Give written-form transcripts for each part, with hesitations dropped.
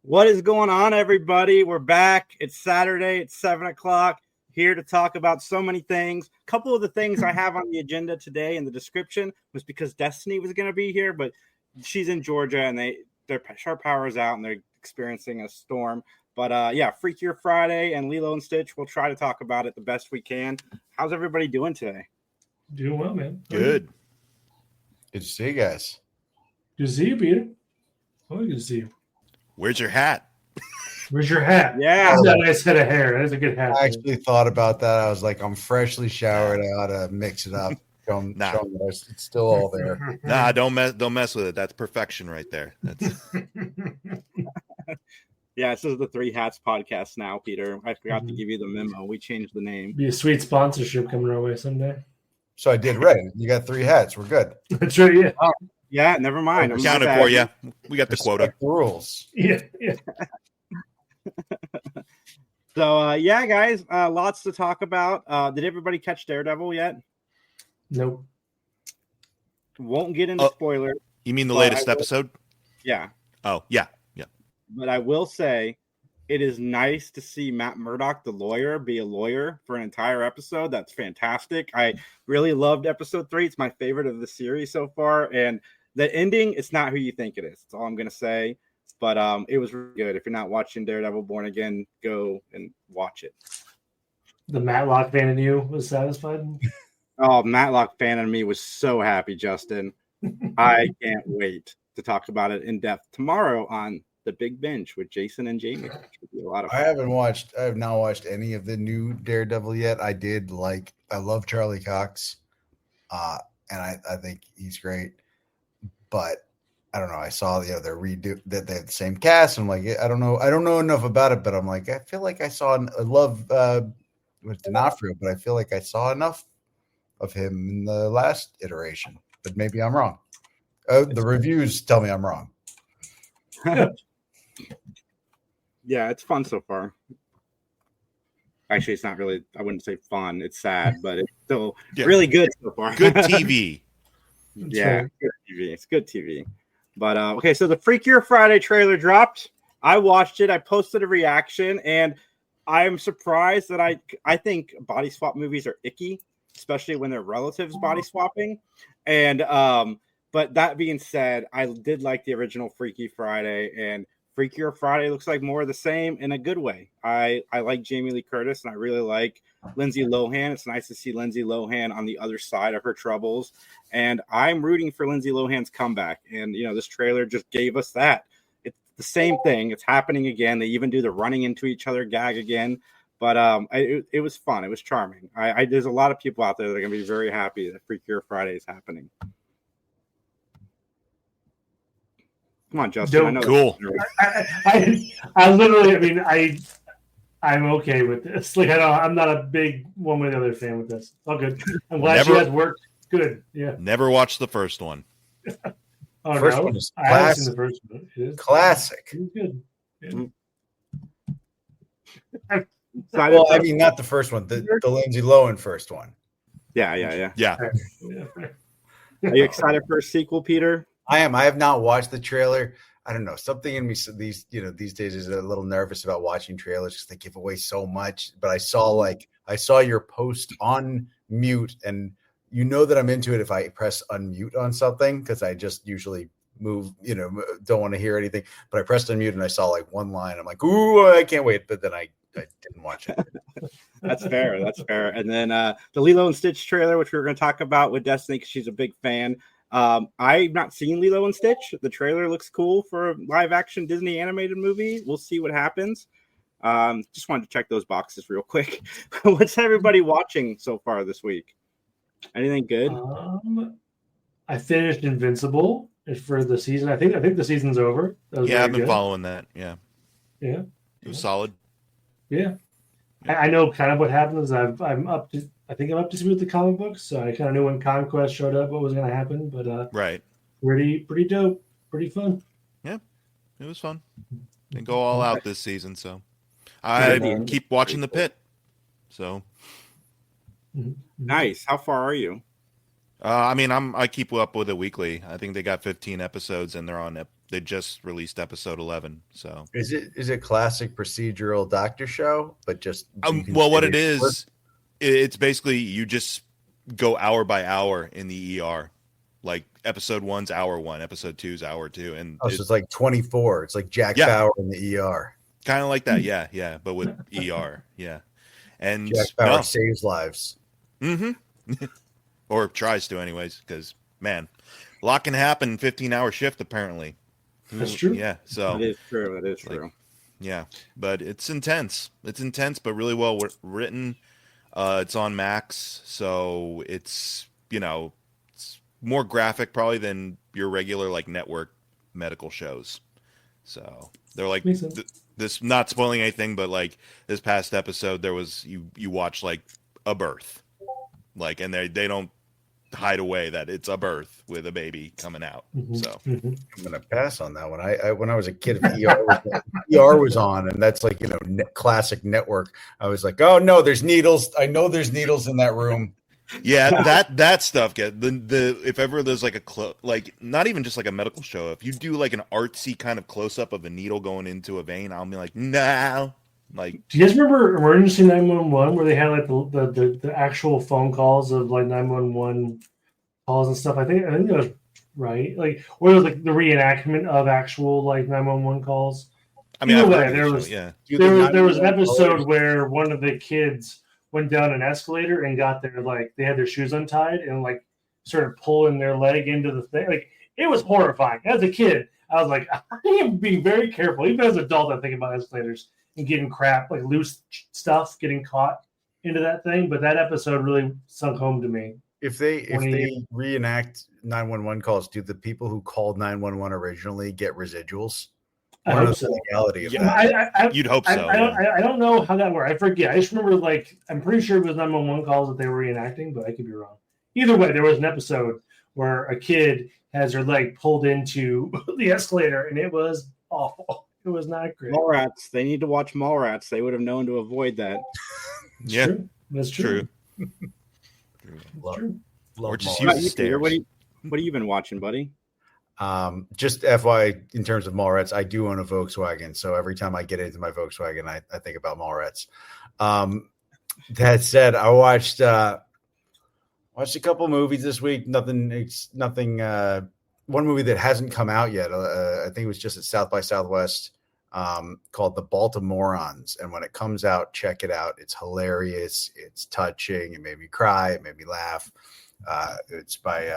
What is going on, everybody? We're back. It's Saturday. It's 7 o'clock. Here to talk about so many things. A couple of the things I have on the agenda today in the description was because Destiny was going to be here, but she's in Georgia and their power is out and they're experiencing a storm. But Freakier Friday and Lilo and Stitch. We'll try to talk about it the best we can. How's everybody doing today? Doing well, man. Good. Good to see you guys. Good to see you, Peter. Always good to see you. Where's your hat? Where's your hat? Yeah. That's a nice head of hair. That's a good hat. I actually thought about that. I was like, I'm freshly showered. I ought to mix it up. Show 'em it's still all there. Nah, don't mess with it. That's perfection right there. That's Yeah, this is the Three Hats podcast now, Peter. I forgot to give you the memo. We changed the name. Be a sweet sponsorship coming our way someday. So I did right. You got 3 hats. We're good. That's right, yeah. Oh, yeah, never mind. we counted for you. We got the quota. Respect the rules. Yeah. So, guys, lots to talk about. Did everybody catch Daredevil yet? Nope. Won't get into spoilers. You mean the latest episode? Yeah. Oh, yeah. But I will say it is nice to see Matt Murdock, the lawyer, be a lawyer for an entire episode. That's fantastic. I really loved episode 3. It's my favorite of the series so far. And the ending, it's not who you think it is. That's all I'm going to say. But it was really good. If you're not watching Daredevil Born Again, go and watch it. The Matlock fan in you was satisfied? Oh, Matlock fan in me was so happy, Justin. I can't wait to talk about it in depth tomorrow on The Big Bench with Jason and Jamie. Which would be a lot of fun. I have not watched any of the new Daredevil yet. I love Charlie Cox. And I think he's great. But I don't know. I saw the other redo that they have the same cast. I'm like, I don't know enough about it, but I'm like, I feel like I love with D'Onofrio, but I feel like I saw enough of him in the last iteration. But maybe I'm wrong. The reviews tell me I'm wrong. Yeah, it's fun so far. Actually, it's not really, I wouldn't say fun. It's sad, but it's still really good so far. Good TV. Yeah, good TV. It's good TV. But okay, so the Freakier Friday trailer dropped. I watched it. I posted a reaction, and I'm surprised that I think body swap movies are icky, especially when they're relatives body swapping. And but that being said, I did like the original Freaky Friday, and Freakier Friday looks like more of the same in a good way. I like Jamie Lee Curtis, and I really like Lindsay Lohan. It's nice to see Lindsay Lohan on the other side of her troubles, and I'm rooting for Lindsay Lohan's comeback. And this trailer just gave us that. It's the same thing. It's happening again. They even do the running into each other gag again. But it was fun. It was charming. There's a lot of people out there that are going to be very happy that Freakier Friday is happening. Come on, Justin. I know cool. I literally, I'm okay with this. Like, I'm not a big one way or the other fan with this. All good. I'm glad she has worked. Good. Yeah. Never watched the first one. Oh, First no? one is I haven't seen the first one. It is classic. It's good. Yeah. Well, not the first one, the Lindsay Lohan first one. Yeah. Yeah. Are you excited for a sequel, Peter? I am. I have not watched the trailer. I don't know. Something in me these days is a little nervous about watching trailers because they give away so much. But I saw your post on mute, and that I'm into it if I press unmute on something because I just usually move, don't want to hear anything. But I pressed unmute and I saw like one line. I'm like, ooh, I can't wait. But then I didn't watch it. That's fair. And then the Lilo and Stitch trailer, which we were going to talk about with Destiny because she's a big fan. I've not seen Lilo and Stitch. The trailer looks cool for a live action Disney animated movie. We'll see what happens. Just wanted to check those boxes real quick. What's everybody watching so far this week? Anything good? I finished Invincible for the season. I think the season's over. I've been following that. Yeah. It was solid. Yeah. I know kind of what happens. I'm up to speed with the comic books, so I kind of knew when Conquest showed up what was going to happen. But right, pretty dope, pretty fun. Yeah, it was fun. They go all out this season, so I keep watching The Pit. So nice. How far are you? I keep up with it weekly. I think they got 15 episodes, and they're on they just released episode 11. So Is it classic procedural doctor show, but just well, what it is, it's basically you just go hour by hour in the ER. Like episode 1's hour 1, episode 2's hour 2, and so it's like 24. It's like Jack Bauer in the ER. Kind of like that, yeah, but with ER, yeah. And Jack Bauer saves lives. Mm-hmm. Or tries to, anyways, because man, a lot can happen in 15-hour shift apparently. That's true. Yeah, so it is true. It is true. Yeah, but it's intense. It's intense, but really well written. It's on Max, so it's it's more graphic probably than your regular like network medical shows. So they're like this, not spoiling anything, but like this past episode, there was you watch like a birth, like, and they don't hide away that it's a birth with a baby coming out. So I'm gonna pass on that one. When I was a kid, ER was on, and that's like classic network. I was like, oh no, there's needles. I know there's needles in that room. Yeah, that stuff get the if ever there's like like not even just like a medical show. If you do like an artsy kind of close up of a needle going into a vein, I'll be like, no. Like, do you guys remember Emergency 911 where they had like the actual phone calls of like 911 calls and stuff? I think that was right. Like, or it was like the reenactment of actual like 911 calls. I mean, there was an episode where one of the kids went down an escalator and got their they had their shoes untied and like started pulling their leg into the thing. Like, it was horrifying. As a kid, I was like, I am being very careful. Even as an adult, I think about escalators and getting crap, like loose stuff, getting caught into that thing. But that episode really sunk home to me. If they reenact 911 calls, do the people who called 911 originally get residuals? I hope so. You'd hope so. I don't know how that works. I forget. I just remember, I'm pretty sure it was 911 calls that they were reenacting, but I could be wrong. Either way, there was an episode where a kid has her leg pulled into the escalator, and it was awful. It was not great. Mallrats. They need to watch Mallrats. They would have known to avoid that. Yeah, that's true. True. Or just use the stairs. What have you been watching, buddy? Just FY, in terms of Mallrats, I do own a Volkswagen, so every time I get into my Volkswagen, I think about Mallrats. That said, I watched a couple movies this week. Nothing. One movie that hasn't come out yet. I think it was just at South by Southwest, called The Baltimoreans. And when it comes out, check it out. It's hilarious. It's touching. It made me cry. It made me laugh. It's by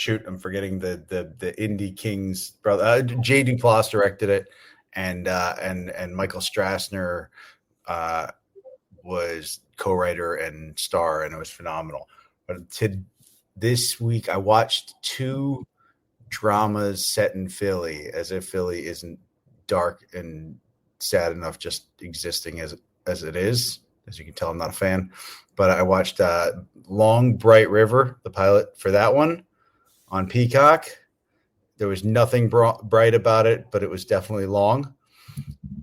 I'm forgetting the Indie King's brother. J. Duplass directed it, and Michael Strassner was co-writer and star, and it was phenomenal. But this week, I watched 2 dramas set in Philly, as if Philly isn't dark and sad enough just existing as it is. As you can tell, I'm not a fan. But I watched Long Bright River, the pilot for that one, on Peacock. There was nothing bright about it, but it was definitely long.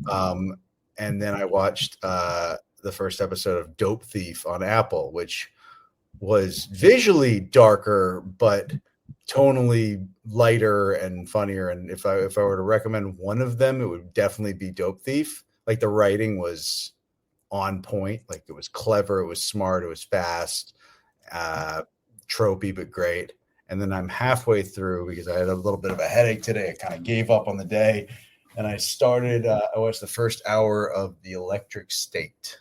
And then I watched the first episode of Dope Thief on Apple, which was visually darker, but tonally lighter and funnier. And if I were to recommend one of them, it would definitely be Dope Thief. Like, the writing was on point. Like, it was clever, it was smart, it was fast, tropey, but great. And then I'm halfway through because I had a little bit of a headache today. I kind of gave up on the day, and I started. I watched the first hour of The Electric State.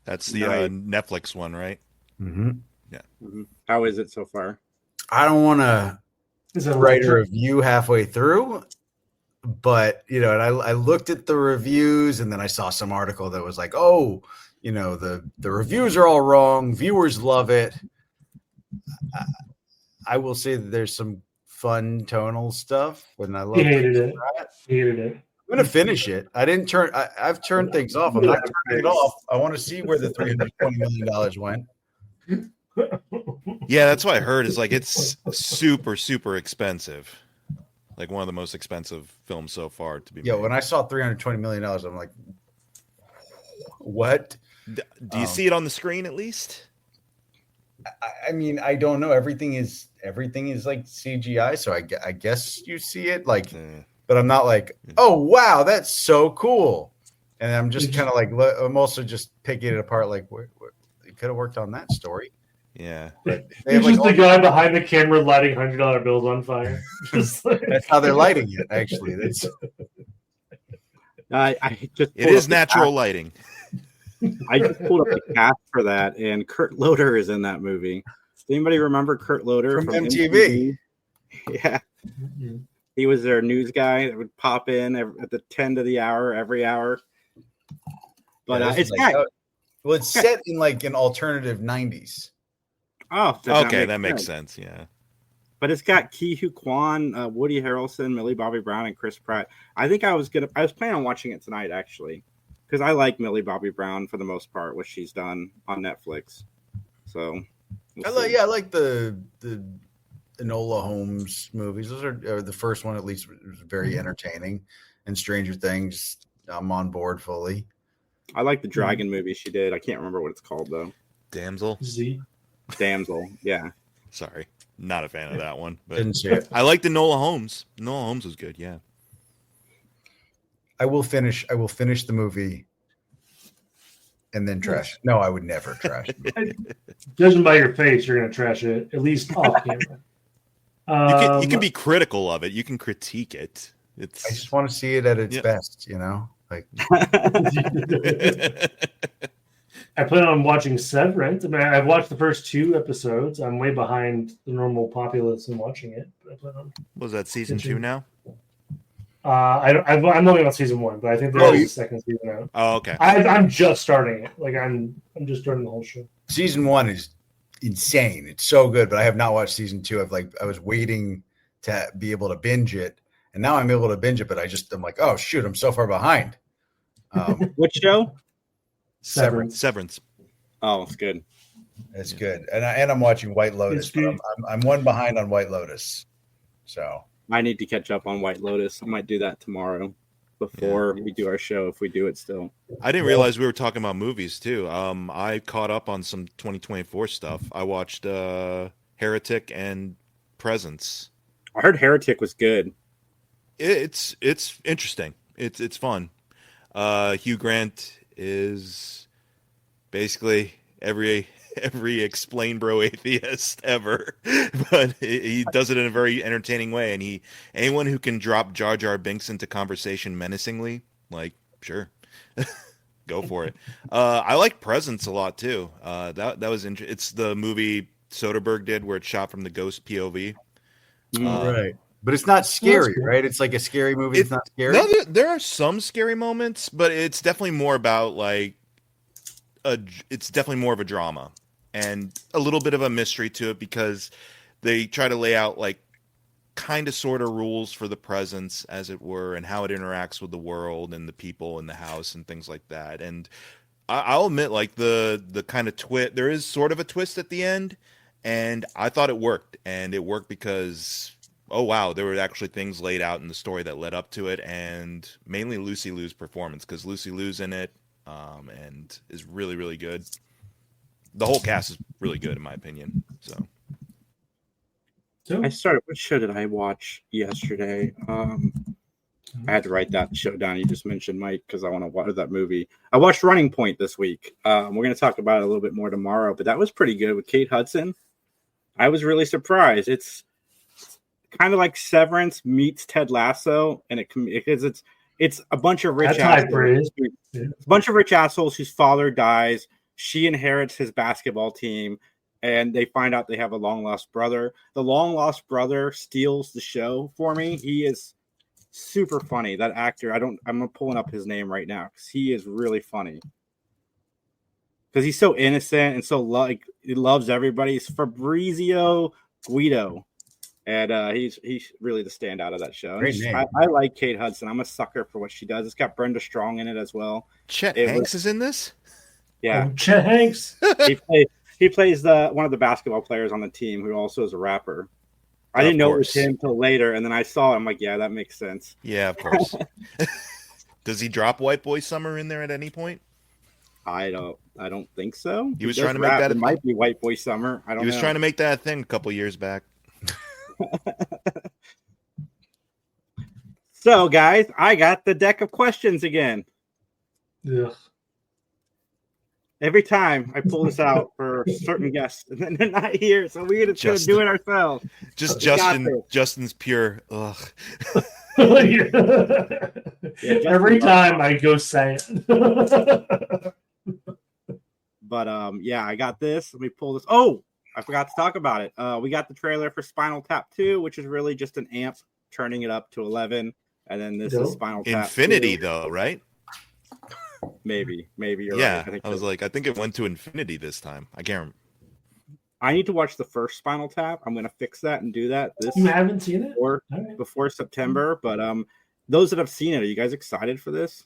That's the Netflix one, right? Mm-hmm. Yeah. Mm-hmm. How is it so far? I don't want to write a review halfway through, but and I looked at the reviews, and then I saw some article that was like, oh, the reviews are all wrong. Viewers love it. I will say that there's some fun tonal stuff, and I love it. Hated it. I'm gonna finish it. I've turned things off. I'm not turning it off. I want to see where the $320 million went. Yeah, that's what I heard. Is like it's super, super expensive. Like one of the most expensive films so far to be made. Yeah, when I saw $320 million, I'm like, what? Do you see it on the screen at least? I mean, I don't know. Everything is like CGI, so I guess you see it like, but I'm not like, oh wow, that's so cool. And I'm just kind of like, I'm also just picking it apart. Like, it could have worked on that story. Yeah, but he's just the guy behind the camera lighting $100 bills on fire. That's how they're lighting it. Actually, that's. It is natural lighting. I just pulled up the cast for that, and Kurt Loder is in that movie. Does anybody remember Kurt Loder from MTV? Yeah, he was their news guy that would pop in at the 10 to the hour every hour. But it's it's set in like an alternative 90s. Oh, okay, that makes sense. Yeah, but it's got Ki-Hu Kwan, Woody Harrelson, Millie Bobby Brown, and Chris Pratt. I think I was planning on watching it tonight actually, because I like Millie Bobby Brown for the most part, what she's done on Netflix. So I like the Enola Holmes movies. Those are the first one, at least, was very entertaining. And Stranger Things, I'm on board fully. I like the dragon movie she did. I can't remember what it's called though. Damsel. Damsel. Yeah. Sorry, not a fan of that one. But didn't see it. I like the Enola Holmes. Enola Holmes was good. Yeah. I will finish the movie and then trash it. No, I would never trash it. Judging by your face, you're going to trash it, at least off camera. You can be critical of it. You can critique it. I just want to see it at its best, you know? Like I plan on watching Severance. I mean, I've watched the first 2 episodes. I'm way behind the normal populace in watching it. But I plan on. Was that season 2 now? I'm only on season 1, but I think there's a second season out. Oh, okay. I'm just starting it. Like I'm just starting the whole show. Season 1 is insane. It's so good, but I have not watched season 2. I was waiting to be able to binge it, and now I'm able to binge it. But I'm like, oh shoot, I'm so far behind. Which show? Severance. Oh, it's good. It's good, and I'm watching White Lotus. But I'm one behind on White Lotus, so I need to catch up on White Lotus. I might do that tomorrow before we do our show, if we do it still. I didn't realize we were talking about movies too. I caught up on some 2024 stuff. I watched Heretic and Presence. I heard Heretic was good. It's interesting. It's fun. Hugh Grant is basically every explain bro atheist ever, but he does it in a very entertaining way. And anyone who can drop Jar Jar Binks into conversation menacingly, like, sure, go for it. I like Presence a lot too. That was interesting. It's the movie Soderbergh did where it's shot from the ghost POV. Right. But it's not scary, right? It's like a scary movie. It's not scary. No, there are some scary moments, but it's definitely more about it's definitely more of a drama and a little bit of a mystery to it, because they try to lay out like kind of sort of rules for the presence, as it were, and how it interacts with the world and the people in the house and things like that. And I'll admit, like the kind of twist, there is sort of a twist at the end, and I thought it worked, and it worked because, oh wow, there were actually things laid out in the story that led up to it, and mainly Lucy Liu's performance, because Lucy Liu's in it, and is really, really good. The whole cast is really good, in my opinion. So I started. What show did I watch yesterday? I had to write that show down you just mentioned, Mike, because I want to watch that movie. I watched Running Point this week. We're going to talk about it a little bit more tomorrow, but that was pretty good with Kate Hudson. I was really surprised. It's kind of like Severance meets Ted Lasso, and it's a bunch of rich assholes. A bunch of rich assholes whose father dies. She inherits his basketball team, and they find out they have a long lost brother. The long lost brother steals the show for me. He is super funny. That actor, I'm pulling up his name right now because he is really funny. Because he's so innocent and so he loves everybody. He's Fabrizio Guido. And he's really the standout of that show. I like Kate Hudson. I'm a sucker for what she does. It's got Brenda Strong in it as well. Chet Hanks is in this? Yeah. Chet Hanks. he plays one of the basketball players on the team who also is a rapper. I didn't know it was him until later, and then I saw it. I'm like, yeah, that makes sense. Yeah, of course. Does he drop White Boy Summer in there at any point? I don't think so. He was trying to make that. It might be White Boy Summer. I don't know. He was trying to make that a thing a couple years back. So, guys, I got the deck of questions again. Ugh. Every time I pull this out for certain guests, and then they're not here, so we're just going to do it ourselves. Just Justin's pure. Ugh. Every time I go say it. But yeah, I got this. Let me pull this. Oh, I forgot to talk about it. We got the trailer for Spinal Tap 2, which is really just an amp turning it up to 11, and then this is Spinal Tap Infinity 2. though, right? Maybe you're right. I was like, I think it went to Infinity this time. I can't remember. I need to watch the first Spinal Tap. I'm going to fix that and do that. You haven't seen it before September, but those that have seen it, are you guys excited for this?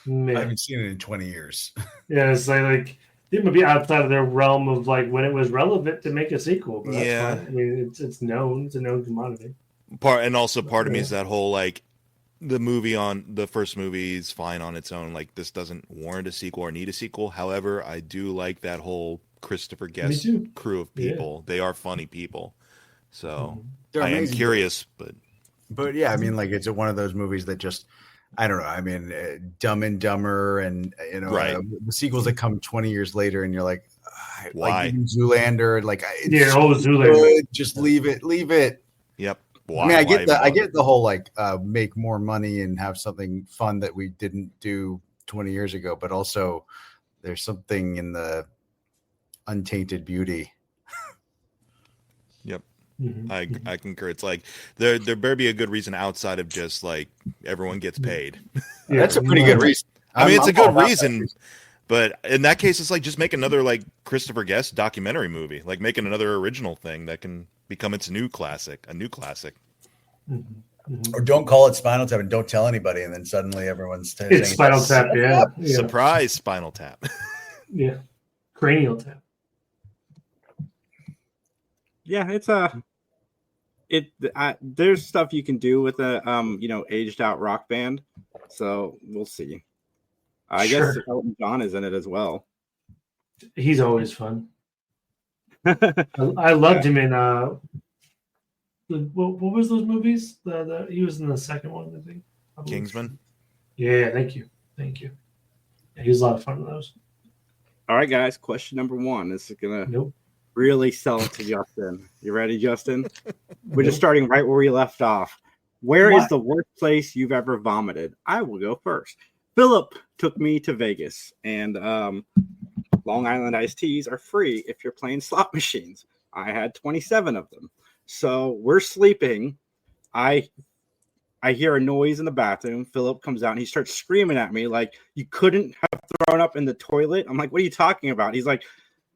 Man. I haven't seen it in 20 years. Yeah, it's like it would be outside of their realm of like when it was relevant to make a sequel. But that's fine. I mean, it's known. It's a known commodity. Part of me is that whole like the first movie is fine on its own. Like this doesn't warrant a sequel or need a sequel. However, I do like that whole Christopher Guest crew of people. Yeah. They are funny people. So I am curious, but yeah, I mean, like it's one of those movies that just, I don't know. I mean, Dumb and Dumber, and the sequels that come 20 years later, and you're like, why? Like Zoolander, like Zoolander. Just leave it. Yep. Why? I mean, I get the whole like make more money and have something fun that we didn't do 20 years ago, but also there's something in the untainted beauty. Yep. I concur. It's like there better be a good reason outside of just like everyone gets paid. Yeah, that's a pretty good reason. I mean, it's a good reason, but in that case, it's like just make another like Christopher Guest documentary movie, like making another original thing that can become its new classic. Or don't call it Spinal Tap and don't tell anybody, and then suddenly everyone's saying it's Spinal Tap. Yeah. Surprise Spinal Tap. Yeah, Cranial Tap. Yeah, it's there's stuff you can do with a aged out rock band, so we'll see. I guess Elton John is in it as well. He's always fun. I loved him in what was those movies? He was in the second one, I think. Kingsman. Yeah, thank you. Yeah, he was a lot of fun in those. All right, guys. Question number 1. This is gonna really sell it to Justin. You ready, Justin? We're just starting right where we left off. Where is the worst place you've ever vomited? I will go first. Philip took me to Vegas, and Long Island iced teas are free if you're playing slot machines. I had 27 of them. So we're sleeping. I hear a noise in the bathroom. Philip comes out and he starts screaming at me like, you couldn't have thrown up in the toilet. I'm like, what are you talking about? He's like,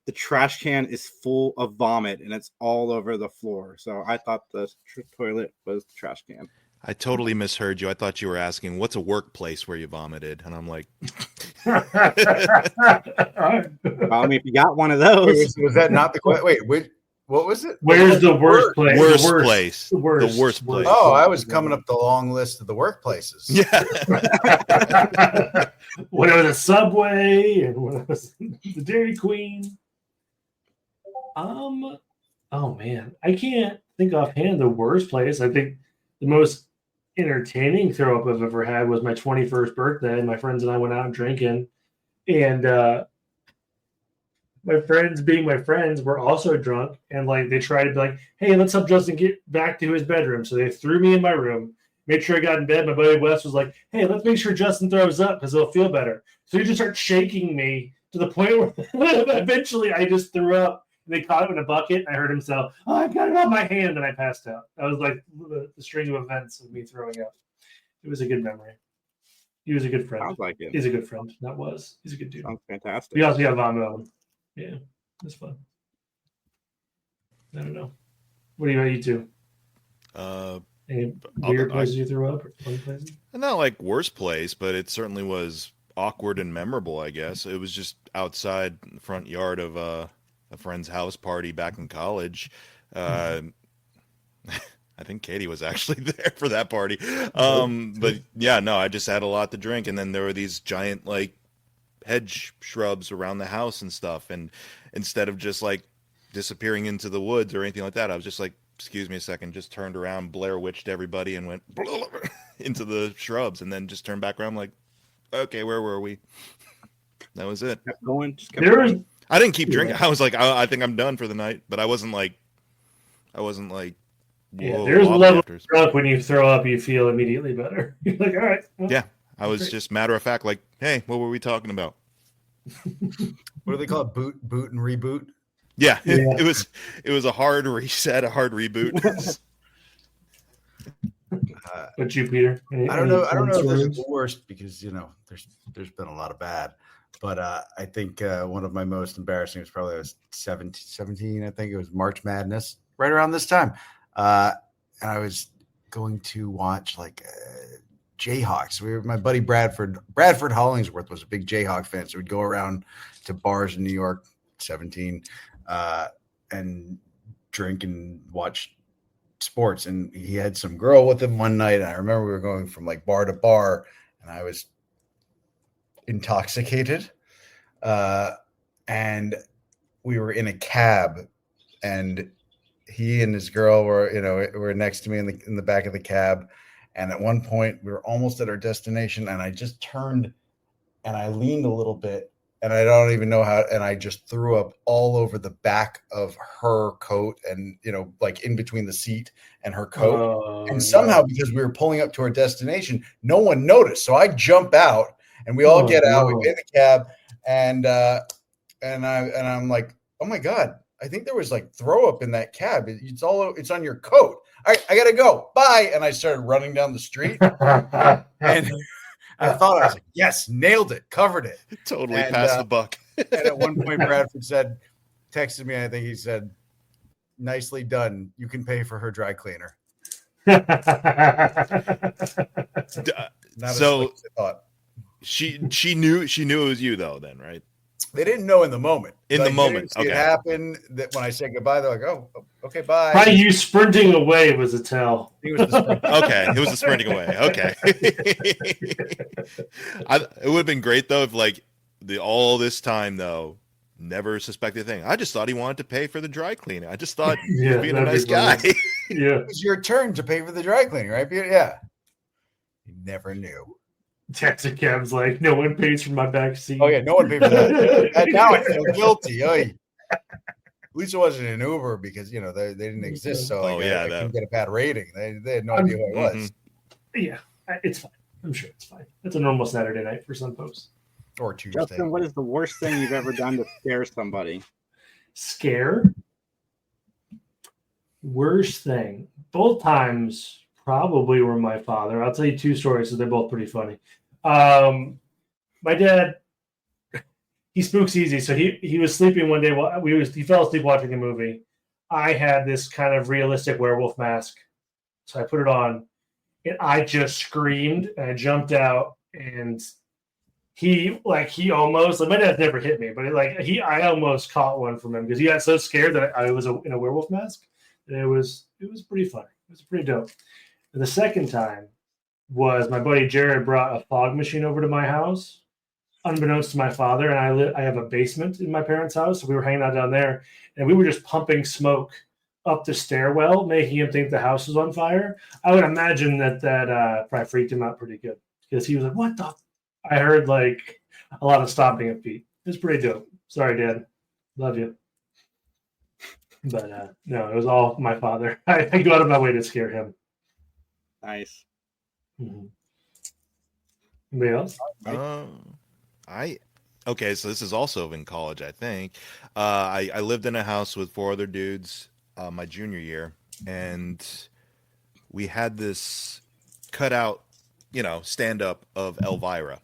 the trash can is full of vomit and it's all over the floor. So I thought the toilet was the trash can. I totally misheard you. I thought you were asking, what's a workplace where you vomited? And I'm like, I mean, if you got one of those. Was that not the question? Wait, what was it? Where's the worst place? The worst place. Oh, I was coming up the long list of the workplaces. Yeah. When it was a Subway and when it was the Dairy Queen. Oh man, I can't think offhand the worst place. I think the most entertaining throw up I've ever had was my 21st birthday. My friends and I went out drinking, and my friends, being my friends, were also drunk, and like they tried to be like, "Hey, let's help Justin get back to his bedroom." So they threw me in my room, made sure I got in bed. My buddy Wes was like, "Hey, let's make sure Justin throws up because he'll feel better." So he just started shaking me to the point where eventually I just threw up. And they caught him in a bucket. And I heard him say, "Oh, I've got it on my hand," and I passed out. That was like the string of events of me throwing up. It was a good memory. He was a good friend. Sounds like it. He's a good friend. He's a good dude. Sounds fantastic. We also got vomit on him. Yeah, it was fun. I don't know. What about you two? Any weird places you threw up or fun places? Not like worst place, but it certainly was awkward and memorable, I guess. It was just outside the front yard of a friend's house party back in college. I think Katie was actually there for that party. But yeah, no, I just had a lot to drink. And then there were these giant, like, hedge shrubs around the house and stuff. And instead of just like disappearing into the woods or anything like that, I was just like, excuse me a second, just turned around, Blair Witched everybody and went into the shrubs, and then just turned back around like, okay, where were we? That was it. Kept going. Just kept going. I didn't keep drinking. I was like, I think I'm done for the night, but I wasn't like, whoa, there's a level of drunk when you throw up, you feel immediately better. You're like, all right. Well, yeah, I was just matter of fact, like, hey, what were we talking about? What do they call it? Boot and reboot? Yeah. It was a hard reset, a hard reboot. But you, Peter? I don't know if this is the worst because there's been a lot of bad, but I think one of my most embarrassing was probably I was 17. I think it was March Madness right around this time, and I was going to watch like Jayhawks. My buddy Bradford Hollingsworth was a big Jayhawk fan, so we'd go around to bars in New York, 17, and drink and watch sports. And he had some girl with him one night, and I remember we were going from like bar to bar, and I was intoxicated, and we were in a cab, and he and his girl were next to me in the back of the cab. And at one point we were almost at our destination, and I just turned and I leaned a little bit, and I don't even know how, and I just threw up all over the back of her coat, and like in between the seat and her coat. And somehow, because we were pulling up to our destination, no one noticed. So I jump out, and we all get out. We get in the cab, and I'm like, oh my God, I think there was like throw up in that cab. It's on your coat. All right, I gotta go. Bye. And I started running down the street, and I thought, I was like, yes, nailed it, covered it. Totally passed the buck. And at one point, Bradford texted me, I think he said, nicely done. You can pay for her dry cleaner. So she knew it was you though, then, right? They didn't know in the moment. Okay. It happened that when I said goodbye, they're like, "Oh, okay, bye." Probably you sprinting away was a tell. Okay, it was the sprinting away. Okay. It would have been great though if like all this time though, never suspected a thing. I just thought he wanted to pay for the dry cleaning. I just thought he was being a nice guy. Yeah, it was your turn to pay for the dry cleaning, right, Peter? Yeah. You never knew. Taxi cab's like, no one pays for my back seat. Oh yeah, no one paid for that. And now I feel guilty. Oy. At least it wasn't an Uber because they didn't exist. So I couldn't get a bad rating. They had no idea what it was. Yeah, it's fine. I'm sure it's fine. It's a normal Saturday night for some folks. Or Tuesday. Justin, what is the worst thing you've ever done to scare somebody? Scare? Worst thing. Both times probably were my father. I'll tell you two stories, so they're both pretty funny. My dad, he spooks easy. So he was sleeping one day while he fell asleep watching a movie. I had this kind of realistic werewolf mask. So I put it on, and I just screamed, and I jumped out, and he almost, like, my dad never hit me, but I almost caught one from him because he got so scared that I was in a werewolf mask. And it was pretty funny. It was pretty dope. And the second time was my buddy Jared brought a fog machine over to my house, unbeknownst to my father. And I have a basement in my parents' house. So we were hanging out down there, and we were just pumping smoke up the stairwell, making him think the house was on fire. I would imagine that probably freaked him out pretty good because he was like, what the? I heard like a lot of stomping of feet. It was pretty dope. Sorry, Dad. Love you. But no, it was all my father. I go out of my way to scare him. Nice. Mm-hmm. Anybody else? Okay, so this is also in college, I think. I lived in a house with 4 other dudes my junior year, and we had this cutout, stand-up of Elvira.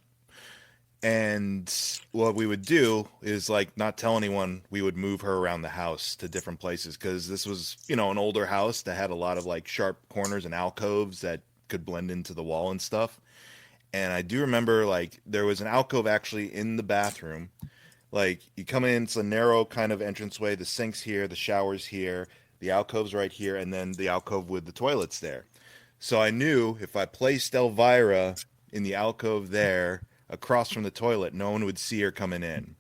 And what we would do is like not tell anyone. We would move her around the house to different places because this was, an older house that had a lot of like sharp corners and alcoves that could blend into the wall and stuff. And I do remember like there was an alcove actually in the bathroom. Like you come in, it's a narrow kind of entranceway. The sink's here, the shower's here, the alcove's right here, and then the alcove with the toilets there. So I knew if I placed Elvira in the alcove there, across from the toilet. No one would see her coming in.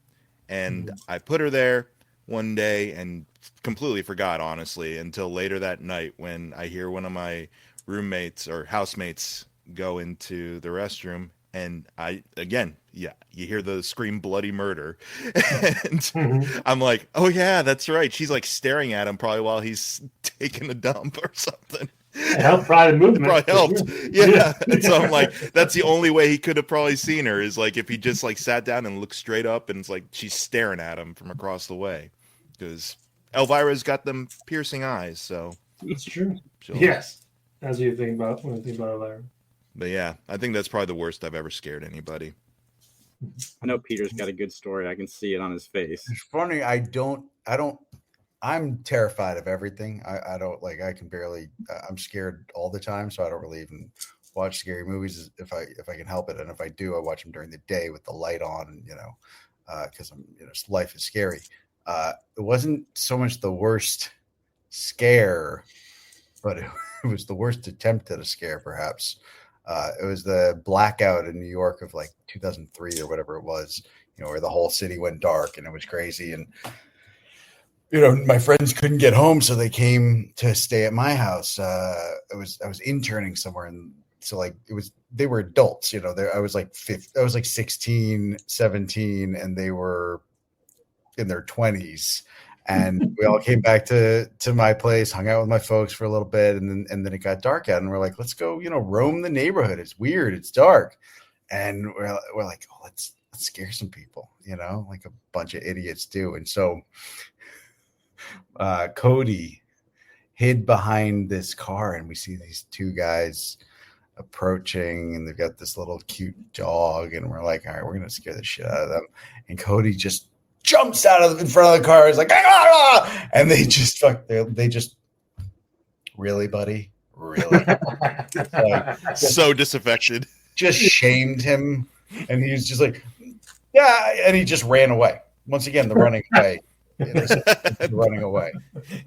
And I put her there one day and completely forgot, honestly, until later that night when I hear one of my roommates or housemates go into the restroom. And you hear the scream bloody murder. And I'm like, oh, yeah, that's right. She's like staring at him probably while he's taking a dump or something. It helped probably the movement. It probably helped. Sure. Yeah. And so I'm like, that's the only way he could have probably seen her is like if he just like sat down and looked straight up and it's like she's staring at him from across the way. Because Elvira's got them piercing eyes, so it's true. Yes. That's what you think about when you think about Elvira. But yeah, I think that's probably the worst I've ever scared anybody. I know Peter's got a good story. I can see it on his face. It's funny. I'm terrified of everything. I don't like, I can barely, I'm scared all the time. So I don't really even watch scary movies if I can help it. And if I do, I watch them during the day with the light on, cause life is scary. It wasn't so much the worst scare, but it was the worst attempt at a scare, perhaps. It was the blackout in New York of like 2003 or whatever it was, where the whole city went dark and it was crazy. And, my friends couldn't get home, so they came to stay at my house. I was interning somewhere. And so they were adults, I was like 16, 17, and they were in their 20s. And we all came back to my place, hung out with my folks for a little bit, and then it got dark out, and we're like, let's go, roam the neighborhood. It's weird, it's dark, and we're like, oh, let's scare some people, like a bunch of idiots do. And so Cody hid behind this car, and we see these two guys approaching, and they've got this little cute dog, and we're like, all right, we're gonna scare the shit out of them. And Cody just jumps out in front of the car. He's like, ah! And they just really, buddy, really, so disaffected, just shamed him, and he was just like, yeah, and he just ran away. Once again, the running away, running away,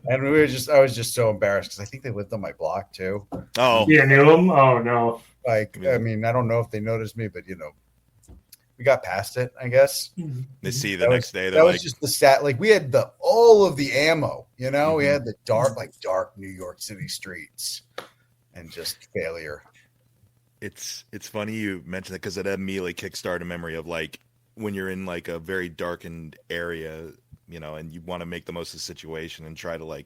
and I was just so embarrassed because I think they lived on my block too. Oh, yeah, knew him. Oh no, I mean, I don't know if they noticed me, but we got past it, I guess. They see the next day. That was just the stat. Like we had all of the ammo, we had the dark New York City streets and just failure. It's funny you mentioned that because it immediately kickstarted a memory of like when you're in like a very darkened area, and you want to make the most of the situation and try to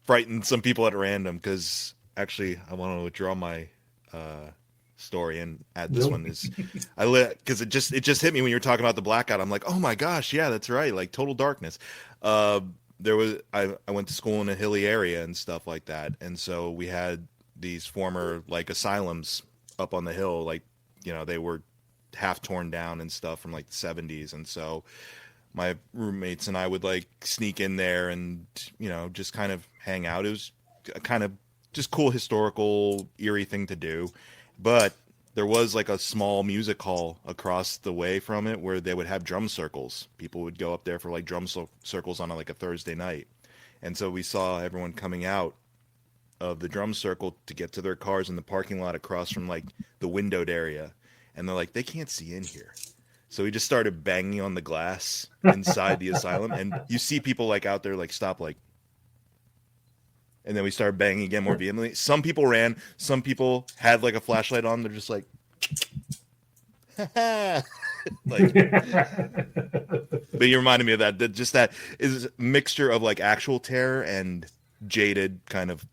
frighten some people at random. Because actually I want to withdraw my, story and add this one is because it just hit me when you were talking about the blackout. I'm like, oh my gosh, yeah, that's right, like total darkness. I went to school in a hilly area and stuff like that, and so we had these former like asylums up on the hill, like they were half torn down and stuff from like the 70s, and so my roommates and I would like sneak in there and just kind of hang out. It was a kind of just cool historical eerie thing to do. But there was like a small music hall across the way from it where they would have drum circles. People would go up there for like drum circles on like a Thursday night. And so we saw everyone coming out of the drum circle to get to their cars in the parking lot across from like the windowed area. And they're like, they can't see in here. So we just started banging on the glass inside the asylum. And you see people like out there like stop like. And then we started banging again more vehemently. Some people ran. Some people had like a flashlight on. They're just like, like. But you reminded me of that. That is a mixture of like actual terror and jaded kind of.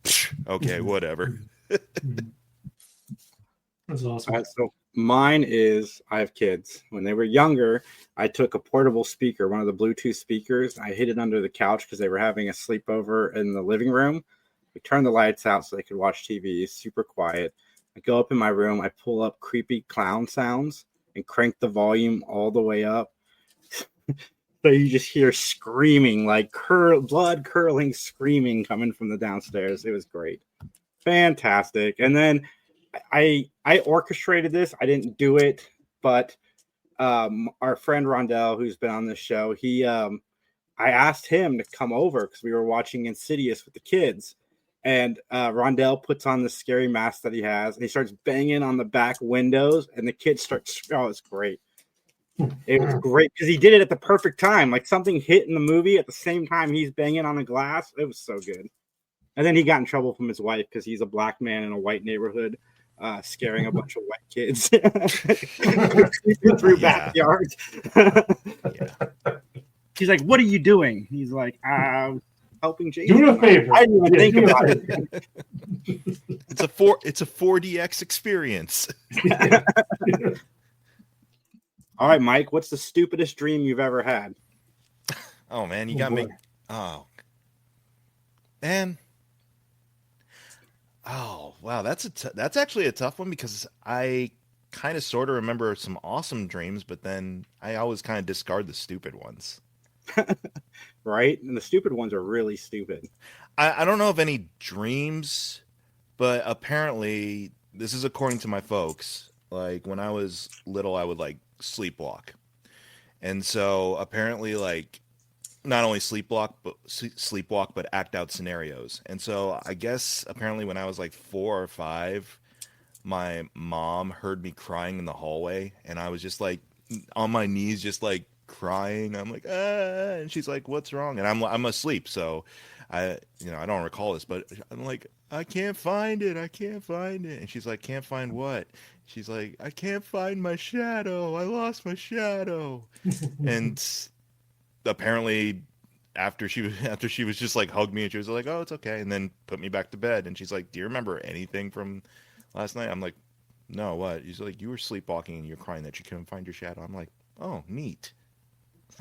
Okay, whatever. That's awesome. So mine is I have kids. When they were younger, I took a portable speaker, one of the Bluetooth speakers. I hid it under the couch because they were having a sleepover in the living room. We turned the lights out so they could watch TV, super quiet. I go up in my room, I pull up creepy clown sounds and crank the volume all the way up. So you just hear screaming, like blood curling screaming coming from the downstairs. It was great. Fantastic. And then I orchestrated this. I didn't do it, but our friend Rondell, who's been on this show, I asked him to come over because we were watching Insidious with the kids. And Rondell puts on the scary mask that he has, and he starts banging on the back windows, and the kids start. Oh, it's great. It was great because he did it at the perfect time. Like something hit in the movie at the same time he's banging on the glass. It was so good. And then he got in trouble from his wife because he's a black man in a white neighborhood, scaring a bunch of white kids through backyards. She's like, "What are you doing?" He's like, "Helping Jason." Do a favor. I didn't even think about it. It's a 4DX experience. All right, Mike, what's the stupidest dream you've ever had? Oh man, you got me. Oh man. Oh wow, that's actually a tough one because I kind of sort of remember some awesome dreams, but then I always kind of discard the stupid ones. Right? And the stupid ones are really stupid. I don't know of any dreams, but apparently this is according to my folks. Like when I was little, I would like sleepwalk, and so apparently like not only sleepwalk but act out scenarios. And so I guess apparently when I was like 4 or 5, my mom heard me crying in the hallway, and I was just like on my knees just like crying. I'm like, ah, and she's like, "What's wrong?" And I'm asleep, so I don't recall this, but I'm like, "I can't find it. And she's like, "Can't find what?" She's like, "I can't find my shadow. I lost my shadow." And apparently after she was just like hugged me, and she was like, "Oh, it's okay," and then put me back to bed. And she's like, "Do you remember anything from last night?" I'm like, "No, what?" She's like, "You were sleepwalking and you're crying that you couldn't find your shadow." I'm like, "Oh, neat."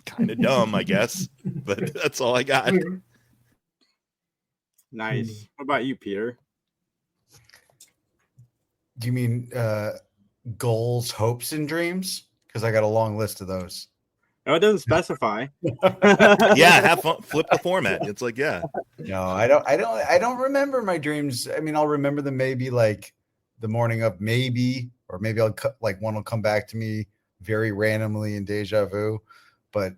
Kind of dumb, I guess, but that's all I got. Nice. What about you, Peter? Do you mean goals, hopes, and dreams? Because I got a long list of those. Oh, it doesn't specify. Yeah, have fun. Flip the format. It's like, yeah. No, I don't remember my dreams. I mean, I'll remember them maybe like the morning of, maybe, or maybe I'll like one will come back to me very randomly in deja vu. But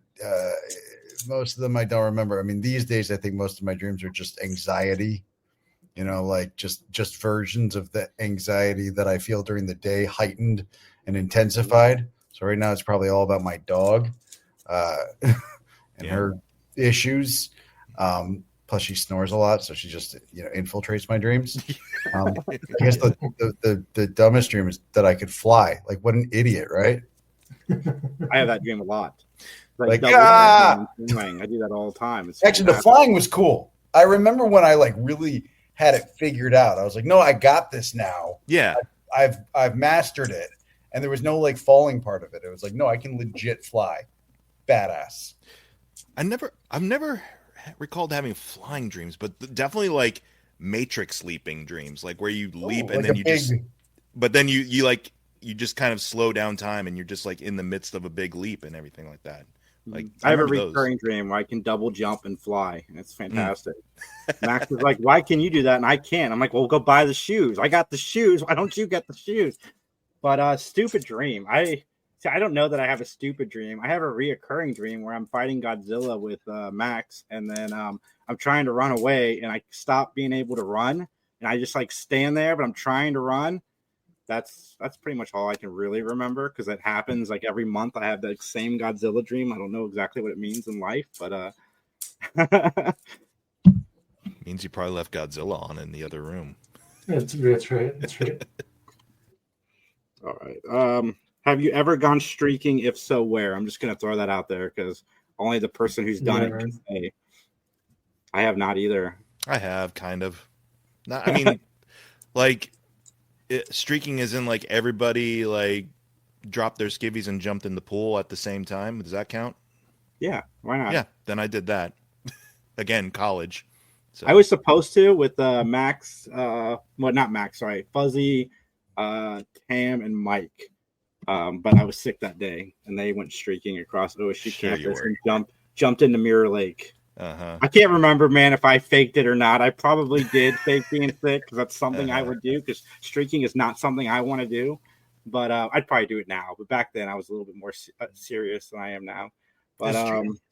most of them I don't remember. I mean, these days I think most of my dreams are just anxiety. You know, like just versions of the anxiety that I feel during the day, heightened and intensified. So right now it's probably all about my dog and her issues. Plus she snores a lot, so she just infiltrates my dreams. I guess the dumbest dream is that I could fly. Like, what an idiot, right? I have that dream a lot. Like, I do that all the time. It's actually, the flying was cool. I remember when I like really had it figured out. I was like, no, I got this now. Yeah. I've mastered it. And there was no like falling part of it. It was like, no, I can legit fly. Badass. I've never recalled having flying dreams, but definitely like Matrix leaping dreams, like where you leap and then you just kind of slow down time and you're just like in the midst of a big leap and everything like that. Like I have a recurring dream where I can double jump and fly, and it's fantastic. Max is like, "Why can you do that and I can't?" I'm like, "Well, go buy the shoes. I got the shoes. Why don't you get the shoes?" But stupid dream. I don't know that I have a stupid dream. I have a reoccurring dream where I'm fighting Godzilla with Max, and then I'm trying to run away, and I stop being able to run, and I just like stand there, but I'm trying to run. That's pretty much all I can really remember because it happens like every month. I have the same Godzilla dream. I don't know exactly what it means in life, but means you probably left Godzilla on in the other room. That's right. All right. Have you ever gone streaking? If so, where? I'm just gonna throw that out there because only the person who's done it can say. I have not either. I have kind of. Not, I mean, like. Streaking is in like everybody like dropped their skivvies and jumped in the pool at the same time. Does that count? Yeah, why not? Yeah, then I did that. Again, college. So. I was supposed to with Max, not Max, sorry, Fuzzy, Cam, and Mike. But I was sick that day, and they went streaking across OSU campus and jumped into Mirror Lake. Uh-huh. I can't remember, man, if I faked it or not. I probably did fake being sick because that's something I would do because streaking is not something I want to do. But I'd probably do it now. But back then, I was a little bit more serious than I am now. But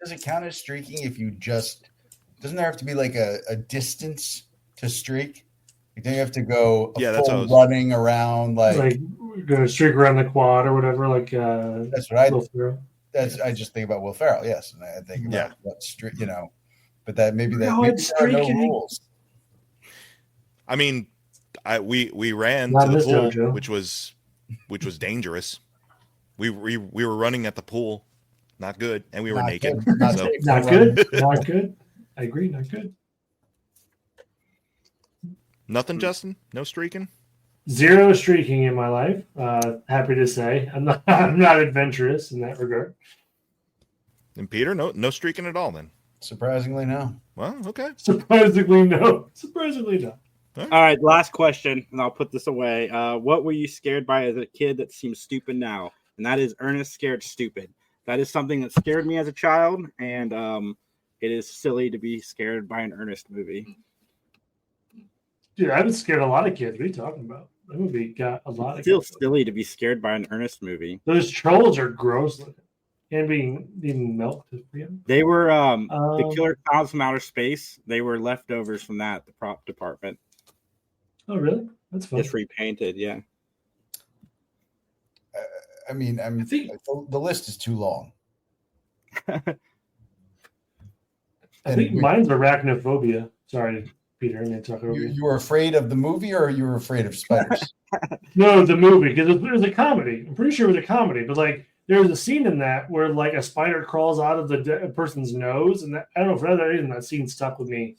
does it count as streaking if you just – doesn't there have to be like a distance to streak? You think you have to go that's full running around like gonna streak around the quad or whatever? Like that's what I just think about Will Ferrell. Yes, and I think about what streak, but that maybe there are no rules. I mean, we ran to the pool, which was dangerous. We were running at the pool, not good, and we were naked. Not good. Not good. I agree. Not good. Nothing, Justin? No streaking? 0 streaking in my life. Happy to say I'm not adventurous in that regard. And Peter, no streaking at all then. Surprisingly, no. Well, okay. Surprisingly, no. All right, last question, and I'll put this away. What were you scared by as a kid that seems stupid now? And that is Ernest Scared Stupid. That is something that scared me as a child, and it is silly to be scared by an Ernest movie. Dude, I've been scared a lot of kids. What are you talking about? That movie got a lot of kids. It's still silly to be scared by an Ernest movie. Those trolls are gross looking. And being milked. They were the Killer Clowns from Outer Space. They were leftovers from the prop department. Oh, really? That's fun. Just repainted, yeah. I think the list is too long. I think mine's arachnophobia. Sorry, Peter. I'm going to talk over you. You were afraid of the movie, or you were afraid of spiders? No, the movie, because it was a comedy. I'm pretty sure it was a comedy, but there was a scene in that where a spider crawls out of the person's nose, and I don't know, for that reason that scene stuck with me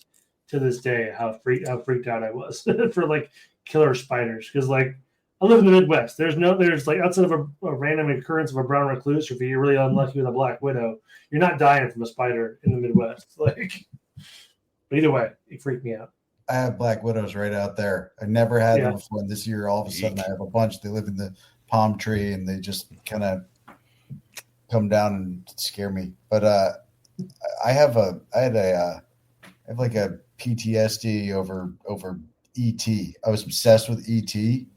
to this day. How freaked out I was for killer spiders, because I live in the Midwest. There's outside of a random occurrence of a brown recluse, or if you're really unlucky with a black widow, you're not dying from a spider in the Midwest. But either way, it freaked me out. I have black widows right out there. I never had them before. And this year, all of a sudden, I have a bunch. They live in the palm tree, and they just kind of come down and scare me. But I had a PTSD over E.T. I was obsessed with E.T.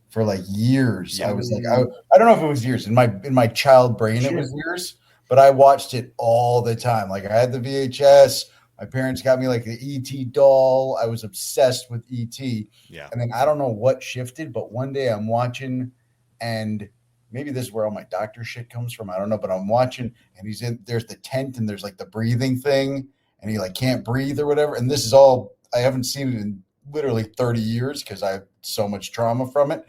for years. Yeah. I was I don't know if it was years in my child brain. It was years, but I watched it all the time. I had the VHS. My parents got me the E.T. doll. I was obsessed with E.T. Yeah. And then I don't know what shifted, but one day I'm watching, and maybe this is where all my doctor shit comes from. I don't know, but I'm watching, and there's the tent, and there's the breathing thing, and he can't breathe or whatever. And this is all, I haven't seen it in literally 30 years because I have so much trauma from it.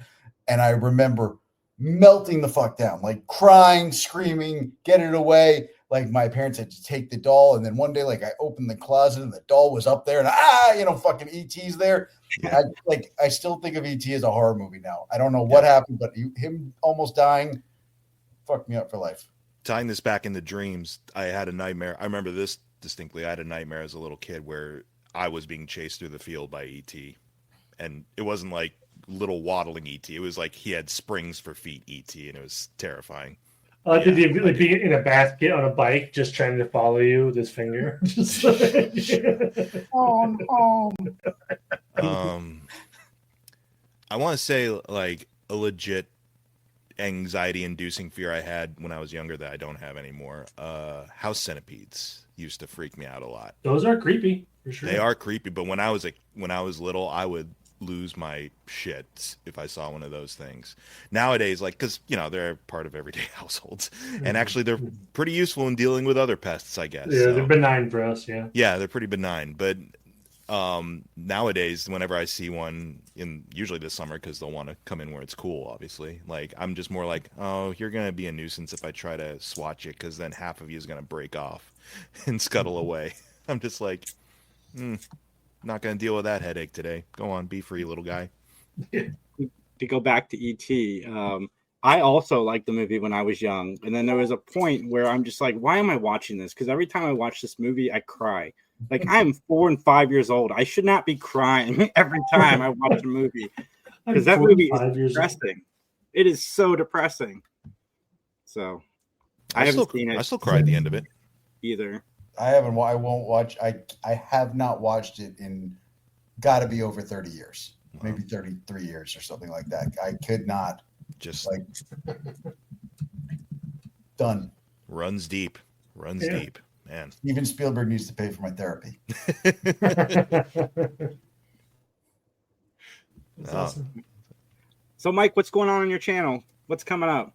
And I remember melting the fuck down, crying, screaming, get it away. My parents had to take the doll. And then one day, I opened the closet and the doll was up there, and fucking E.T.'s there. Yeah. I still think of E.T. as a horror movie now. I don't know what happened, but him almost dying fucked me up for life. Tying this back into dreams, I had a nightmare. I remember this distinctly. I had a nightmare as a little kid where I was being chased through the field by E.T. And it wasn't little waddling E.T. It was he had springs for feet E.T. and it was terrifying. Did he be in a basket on a bike, just trying to follow you with his finger? I want to say a legit anxiety-inducing fear I had when I was younger that I don't have anymore. House centipedes used to freak me out a lot. Those are creepy, for sure. They are creepy, but when I was little, I would lose my shit if I saw one of those things. Nowadays, because they're part of everyday households, and actually they're pretty useful in dealing with other pests, I guess. Yeah, they're benign for us. Yeah, they're pretty benign. But nowadays, whenever I see one, usually this summer, because they'll want to come in where it's cool, obviously. I'm just more oh, you're gonna be a nuisance if I try to swatch it, because then half of you is gonna break off and scuttle away. I'm just not going to deal with that headache today. Go on, be free, little guy. To go back to E.T., I also liked the movie when I was young. And then there was a point where I'm just why am I watching this? Because every time I watch this movie, I cry. I'm 4 and 5 years old. I should not be crying every time I watch a movie. Because that movie is depressing. It is so depressing. So, I haven't seen it. I still cry at the end of it. Either. I won't watch. I have not watched it in got to be over 30 years, maybe 33 years or something like that. I could not just done. Runs deep, man. Steven Spielberg needs to pay for my therapy. That's Oh. awesome. So, Mike, what's going on your channel? What's coming up?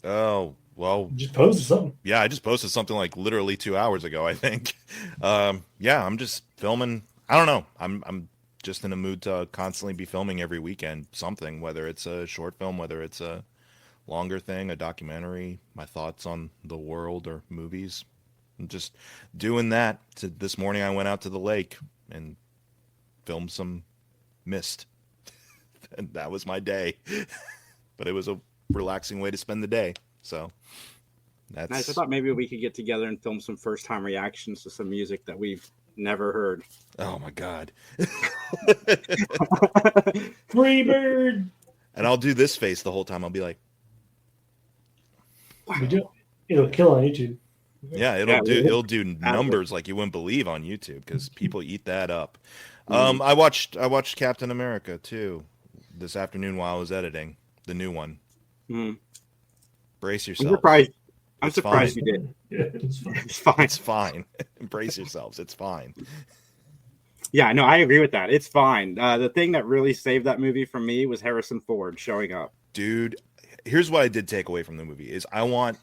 Oh, well, You just posted something. yeah, I just posted something like literally 2 hours ago, I think. Yeah, I'm just filming. I don't know. I'm just in a mood to constantly be filming every weekend something, whether it's a short film, whether it's a longer thing, a documentary, my thoughts on the world or movies. I'm just doing that. This morning I went out to the lake and filmed some mist. And that was my day. But it was a relaxing way to spend the day. So that's Nice. I thought maybe we could get together and film some first-time reactions to some music that we've never heard. Oh my God. Free bird. And I'll do this face the whole time. I'll be like, It'll kill on YouTube. yeah, it'll do numbers like you wouldn't believe on YouTube because people eat that up. I watched Captain America too this afternoon while I was editing the new one. Brace yourself. I'm surprised you did. Yeah, it's fine. It's fine. It's fine. Brace yourselves. It's fine. Yeah, no, I agree with that. It's fine. The thing that really saved that movie for me was Harrison Ford showing up. Dude, here's what I did take away from the movie is I want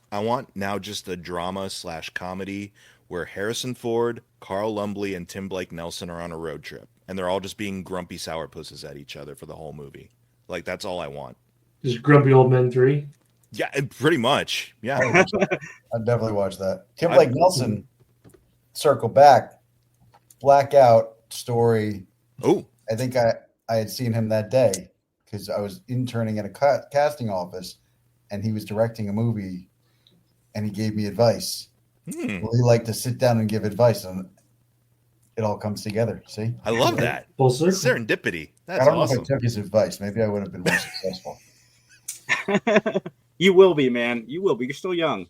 now just a drama / comedy where Harrison Ford, Carl Lumbly, and Tim Blake Nelson are on a road trip and they're all just being grumpy sourpusses at each other for the whole movie. Like that's all I want. Just Grumpy Old Men 3. Yeah, pretty much. Yeah. I'd definitely watch that. Tim Blake Nelson, circle back, Blackout story. Oh, I think I had seen him that day because I was interning at a casting office and he was directing a movie and he gave me advice. Well, he liked to sit down and give advice and it all comes together. See? I love that. Full circle. Serendipity. That's I don't awesome. know if I took his advice. Maybe I would have been more successful. You will be, man. You will be. You're still young.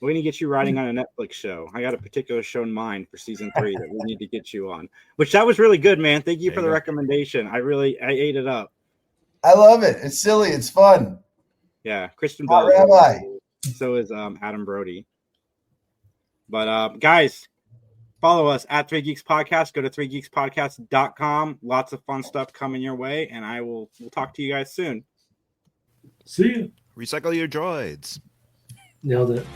We're going to get you writing on a Netflix show. I got a particular show in mind for season 3 that we need to get you on, which that was really good, man. Thank you for the recommendation. I ate it up. I love it. It's silly. It's fun. Yeah. Christian Not Bale. Rabbi. So is Adam Brody. But guys, follow us at 3 Geeks Podcast. Go to 3geekspodcast.com. Lots of fun stuff coming your way, and we'll talk to you guys soon. See you. Recycle your droids. Nailed it.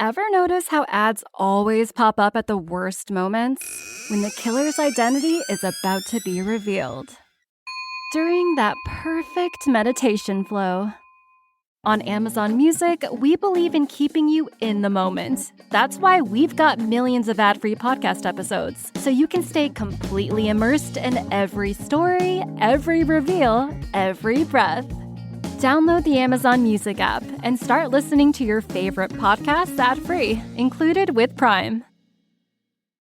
Ever notice how ads always pop up at the worst moments? When the killer's identity is about to be revealed. During that perfect meditation flow. On Amazon Music, we believe in keeping you in the moment. That's why we've got millions of ad-free podcast episodes, so you can stay completely immersed in every story, every reveal, every breath. Download the Amazon Music app and start listening to your favorite podcasts ad-free, included with Prime.